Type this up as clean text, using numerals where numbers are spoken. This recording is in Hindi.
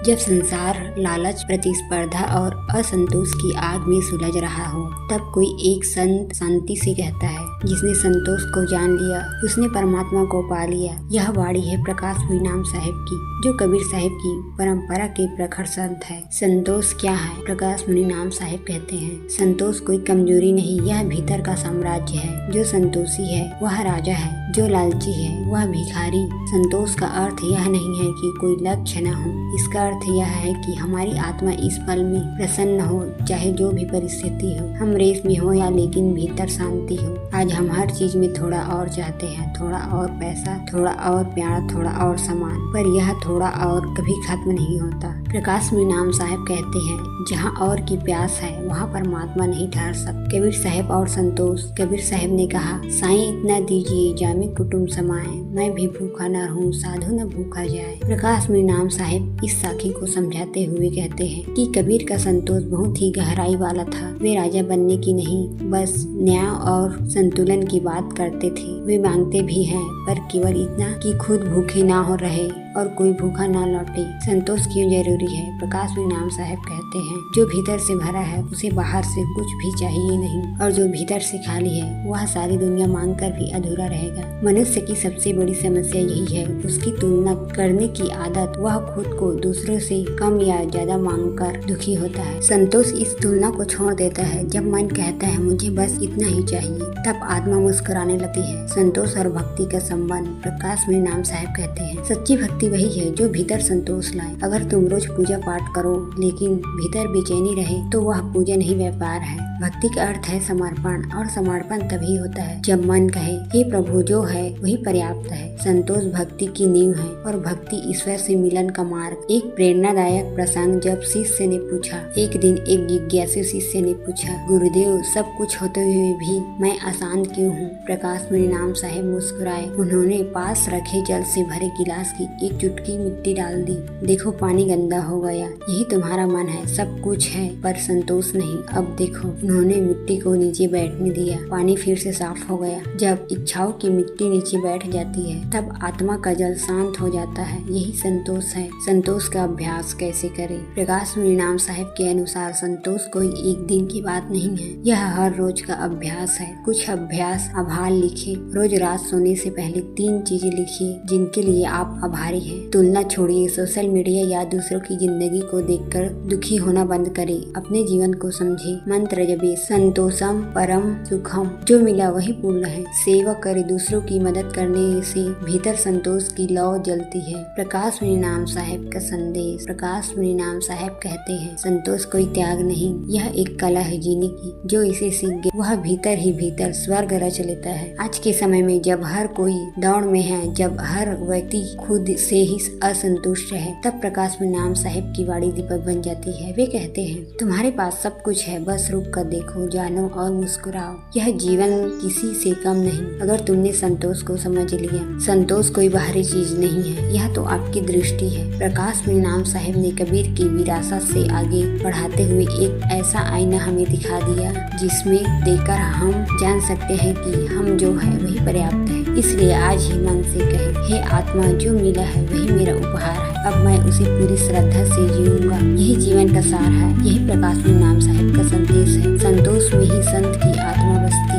जब संसार लालच, प्रतिस्पर्धा और असंतोष की आग में सुलझ रहा हो, तब कोई एक संत शांति से कहता है, जिसने संतोष को जान लिया उसने परमात्मा को पा लिया। यह वाणी है प्रकाश मुनीनाम साहिब की, जो कबीर साहिब की परंपरा के प्रखर संत है। संतोष क्या है? प्रकाश मुनीनाम साहिब कहते हैं, संतोष कोई कमजोरी नहीं, यह भीतर का साम्राज्य है। जो संतोषी है वह राजा है, जो लालची है वह भिखारी। संतोष का अर्थ यह नहीं है कि कोई लक्ष्य न हो, इसका अर्थ यह है कि हमारी आत्मा इस पल में प्रसन्न हो, चाहे जो भी परिस्थिति हो, हम रेस में हो या लेकिन भीतर शांति हो। आज हम हर चीज में थोड़ा और चाहते हैं, थोड़ा और पैसा, थोड़ा और प्यार, थोड़ा और सामान, पर यह थोड़ा और कभी खत्म नहीं होता। प्रकाश मुनीनाम साहिब कहते हैं, जहाँ और की प्यास है वहाँ परमात्मा नहीं ठहर सकता। कबीर साहिब और संतोष। कबीर साहिब ने कहा, साईं इतना दीजिए जामे कुटुम्ब समाए, मैं भी भूखा न रहूं साधु न भूखा जाए। प्रकाश मुनीनाम साहिब इस साखी को समझाते हुए कहते हैं कि कबीर का संतोष बहुत ही गहराई वाला था। वे राजा बनने की नहीं, बस न्याय और संतुलन की बात करते थे। वे मांगते भी हैं, पर केवल इतना कि खुद भूखे ना हो रहे और कोई भूखा ना लौटे। संतोष क्यों जरूरी है? प्रकाश मुनीनाम साहिब कहते हैं, जो भीतर से भरा है उसे बाहर से कुछ भी चाहिए नहीं, और जो भीतर से खाली है वह सारी दुनिया मांग कर भी अधूरा रहेगा। मनुष्य की सबसे बड़ी समस्या यही है, उसकी तुलना करने की आदत। वह खुद को दूसरों से कम या ज्यादा मांगकर दुखी होता है। संतोष इस तुलना को छोड़ देता है। जब मन कहता है मुझे बस इतना ही चाहिए, तब आत्मा मुस्कुराने लगती है। संतोष और भक्ति का संबंध। प्रकाश मुनीनाम साहिब कहते हैं, सच्ची भक्ति वही है जो भीतर संतोष लाए। अगर तुम रोज पूजा पाठ करो लेकिन भीतर बेचैनी रहे तो वह पूजा नहीं, व्यापार है। भक्ति का अर्थ है समर्पण, और समर्पण तभी होता है जब मन कहे, हे प्रभु जो है वही पर्याप्त है। संतोष भक्ति की नींव है और भक्ति ईश्वर से मिलन का मार्ग। एक प्रेरणादायक प्रसंग। जब शिष्य ने पूछा, एक दिन एक जिज्ञासु शिष्य ने पूछा, गुरुदेव सब कुछ होते हुए भी मैं अशांत क्यों हूँ? प्रकाश मुनीनाम साहिब मुस्कुराए। उन्होंने पास रखे जल से भरे गिलास की एक चुटकी मिट्टी डाल दी। देखो पानी गंदा हो गया, यही तुम्हारा मन है, सब कुछ है पर संतोष नहीं। अब देखो। उन्होंने मिट्टी को नीचे बैठने दिया, पानी फिर से साफ हो गया। जब इच्छाओं की मिट्टी नीचे बैठ जाती है तब आत्मा का जल शांत हो जाता है। यही संतोष है। संतोष का अभ्यास कैसे करें? प्रकाश मुनीनाम साहिब के अनुसार संतोष कोई एक दिन की बात नहीं है, यह हर रोज का अभ्यास है। कुछ अभ्यास आभार लिखे। रोज रात सोने से पहले 3 चीजें लिखिए जिनके लिए आप आभारी हैं। तुलना छोड़िए, सोशल मीडिया या दूसरों की जिंदगी को देखकर दुखी होना बंद करें। अपने जीवन को समझे। मंत्र जपे, संतोषम परम सुखम, जो मिला वही पूर्ण है। सेवा करे, दूसरों की मदद करने से भीतर संतोष की लौ जलती है। प्रकाश मुनीनाम साहिब का संदेश। प्रकाश मुनीनाम साहिब कहते हैं, संतोष कोई त्याग नहीं, यह एक कला है जीने की। जो इसे सीख गया वह भीतर ही भीतर स्वर्ग रच लेता है। आज के समय में जब हर कोई दौड़ में है, जब हर व्यक्ति खुद से ही असंतुष्ट है, तब प्रकाश मुनीनाम साहिब की वाणी दीपक बन जाती है। वे कहते हैं, तुम्हारे पास सब कुछ है, बस रुक कर देखो, जानो और मुस्कुराओ। यह जीवन किसी से कम नहीं अगर तुमने संतोष को समझ लिया। संतोष कोई बाहरी चीज नहीं है, यह तो आपकी दृष्टि है। प्रकाश मुनीनाम साहिब ने कबीर की विरासत से आगे बढ़ाते हुए एक ऐसा आईना हमें दिखा दिया जिसमें देखकर हम जान सकते हैं कि हम जो है वही पर्याप्त है। इसलिए आज ही मन से कहें, हे आत्मा जो मिला है वही मेरा उपहार है, अब मैं उसे पूरी श्रद्धा से जीऊंगा। यही जीवन का सार है, यही प्रकाश मुनीनाम साहिब का संदेश है। संतोष में ही संत की आत्मा बसती